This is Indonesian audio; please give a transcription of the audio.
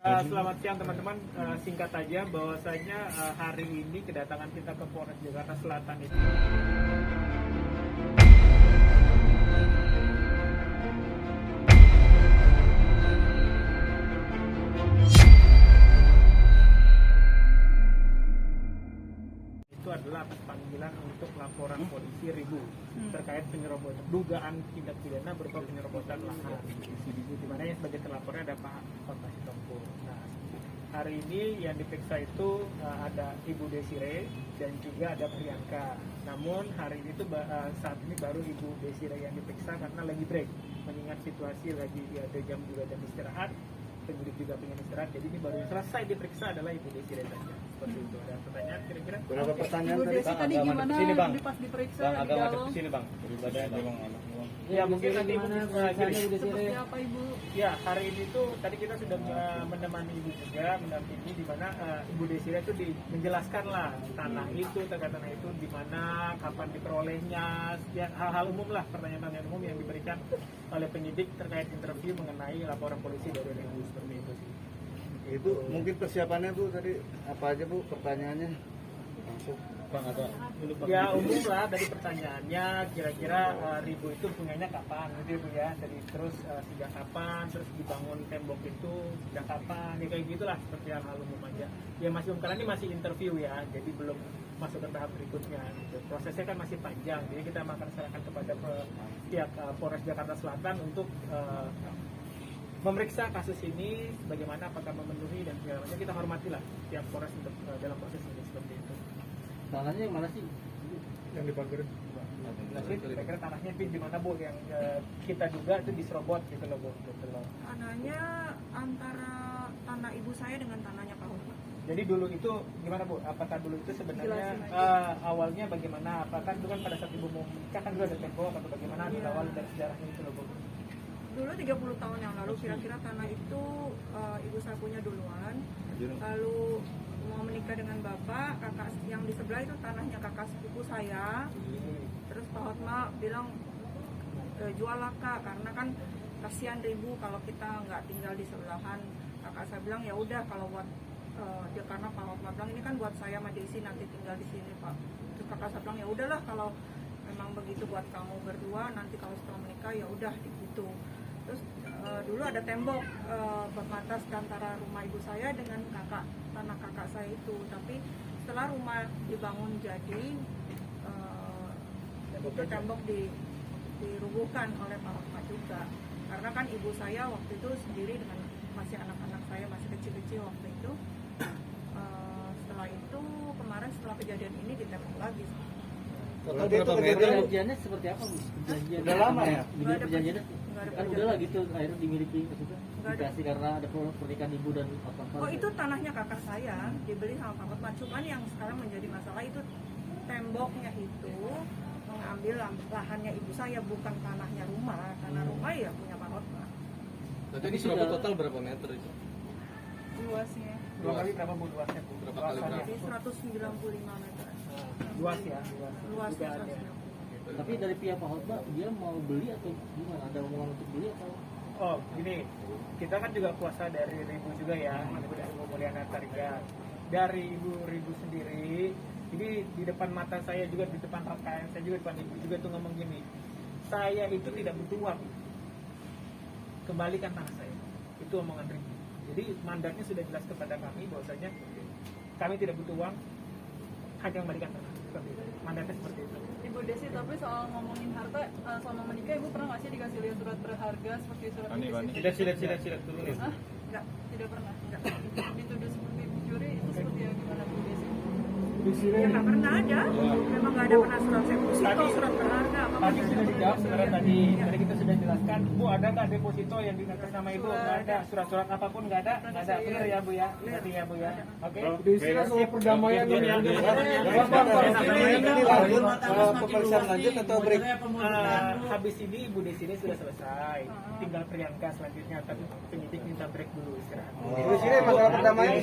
Selamat siang teman-teman. Singkat aja bahwasanya hari ini kedatangan kita ke Polres Jakarta Selatan itu adalah atas panggilan untuk laporan polisi Ribu terkait penyerobotan dugaan tindak pidana berupa penyerobotan lahan, di mana yang sebagai terlapornya ada Pak Hotma Sitompul. Nah, hari ini yang diperiksa itu ada Ibu Desire dan juga ada Priyanka. Namun hari ini saat ini baru Ibu Desire yang diperiksa karena lagi break, mengingat situasi lagi ada jam juga jam istirahat, penyidik juga pengen istirahat, jadi ini baru yang selesai diperiksa adalah Ibu Desire saja. Seperti itu. Ada pertanyaan kira-kira? Berapa pertanyaan Ibu Desi tadi gimana sini, Bang. pas diperiksa Bang, di agak dalam? ngadep ke sini, Bang. Ibadahnya, Bang. Ya mungkin nanti Ibu Seperti apa Ibu? Ya, hari ini tuh tadi kita sudah menemani Ibu juga, mendampingi di mana Ibu Desire itu menjelaskan lah tanah itu, terkait tanah itu di mana, kapan diperolehnya, ya, hal-hal umum lah, pertanyaan-pertanyaan umum yang diberikan oleh penyidik terkait interview mengenai laporan polisi dari Ribu, seperti itu sih. Ibu, mungkin persiapannya Bu tadi apa aja Bu pertanyaannya? Langsung. Bang, atau Ya umum lah dari pertanyaannya, kira-kira Ribu itu punyanya kapan gitu Bu ya, dari terus sejak kapan, terus dibangun tembok itu sejak kapan, ya kayak gitulah, seperti hal umum aja. Ya masih karena ini masih interview ya, jadi belum masuk ke tahap berikutnya gitu. Prosesnya kan masih panjang, jadi kita akan serahkan kepada pihak Polres Jakarta Selatan untuk memeriksa kasus ini bagaimana, apakah memenuhi dan segala macam. Kita hormatilah pihak Polres untuk dalam proses ini, seperti itu. Tanahnya yang mana sih? Yang dipagerin. Kira-kira tanahnya di mana Bu? Yang kita duga itu diserobot gitu loh Bu. Gitu loh. Tanahnya antara tanah ibu saya dengan tanahnya Pak Hotma. Jadi dulu itu gimana Bu? Apakah dulu itu sebenarnya awalnya bagaimana? Apakah dulu kan pada saat Ibu mau menikah kan dulu ada tembok atau bagaimana? Awal dari sejarahnya itu loh Bu. Dulu 30 tahun yang lalu kira-kira tanah itu ibu saya punya duluan. Lalu mau menikah dengan bapak, kakak yang di sebelah itu tanahnya kakak sepupu saya. Terus Pak Hotma bilang jual lah Kak, karena kan kasihan Ribu kalau kita nggak tinggal di sebelahan. Kakak saya bilang ya udah kalau buat dia, karena Pak Hotma bilang ini kan buat saya sama Desi nanti tinggal di sini Pak. Terus kakak saya bilang ya udahlah kalau memang begitu buat kamu berdua, nanti kalau setelah menikah ya udah gitu. Terus dulu ada tembok berbatas antara rumah ibu saya dengan tanah kakak saya itu. Tapi setelah rumah dibangun jadi itu tembok dirubuhkan oleh Pak Hotma juga. Karena kan ibu saya waktu itu sendiri dengan masih anak-anak saya masih kecil-kecil waktu itu. Setelah itu kemarin setelah kejadian ini ditembok lagi. total berapa meter? Perjanjiannya seperti apa Bu? Perjanjian Udah lama ya? Perjanjiannya kan udah lah gitu akhirnya dimiliki maksudnya dikasih karena ada pernikahan ibu dan apa. Oh itu tanahnya kakak saya dibeli sama Pak Hotma. Cuman yang sekarang menjadi masalah itu temboknya itu mengambil lahannya ibu saya, bukan tanahnya rumah. Tanah rumah ya punya Pak Hotma. Berarti ini serobot total berapa meter itu? Luasnya Dua kali berapa Bu luasnya Bu? Berapa kali berapa? jadi 195 meter. Luas ya, Luasnya Juga ada. 195. Tapi dari pihak Pak Hotma dia mau beli atau gimana? Ada omongan untuk beli atau? Oh gini, kita kan juga kuasa dari Ribu juga ya, Ibu dari Ibu Mulyana Tarigan. Dari Ibu Ribu sendiri, ini di depan mata saya juga, di depan rekan saya juga, depan Ibu juga tuh ngomong gini, saya itu tidak butuh uang, kembalikan tanah saya. Itu omongan Ribu. Jadi mandatnya sudah jelas kepada kami bahwasanya kami tidak butuh uang, hanya kembalikan tanah. Seperti itu. Mandatnya seperti itu. Ibu Desi, tapi soal ngomongin harta, selama menikah Ibu pernah nggak sih dikasih lihat surat berharga seperti surat Silat dulu nih. Hah? Enggak. Tidak pernah? Dituduh seperti pencuri, itu seperti yang gimana Bu Desi? Ya nggak pernah ada. Memang nggak ada pernah surat deposito, surat berharga apa. Tadi sudah dijawab sebenarnya tadi kita sudah jelaskan, Bu ada nggak deposito yang di atas nama Ibu? Nggak ada, surat-surat apapun nggak ada, benar ya Bu ya, berarti ya Bu ya, oke? Soal perdamaian ini lanjut pemeriksaan lanjut atau break? Habis ini Ibu di sini sudah selesai, tinggal Priyanka selanjutnya, tapi penyidik minta break dulu istirahat. Di sini masalah perdamaian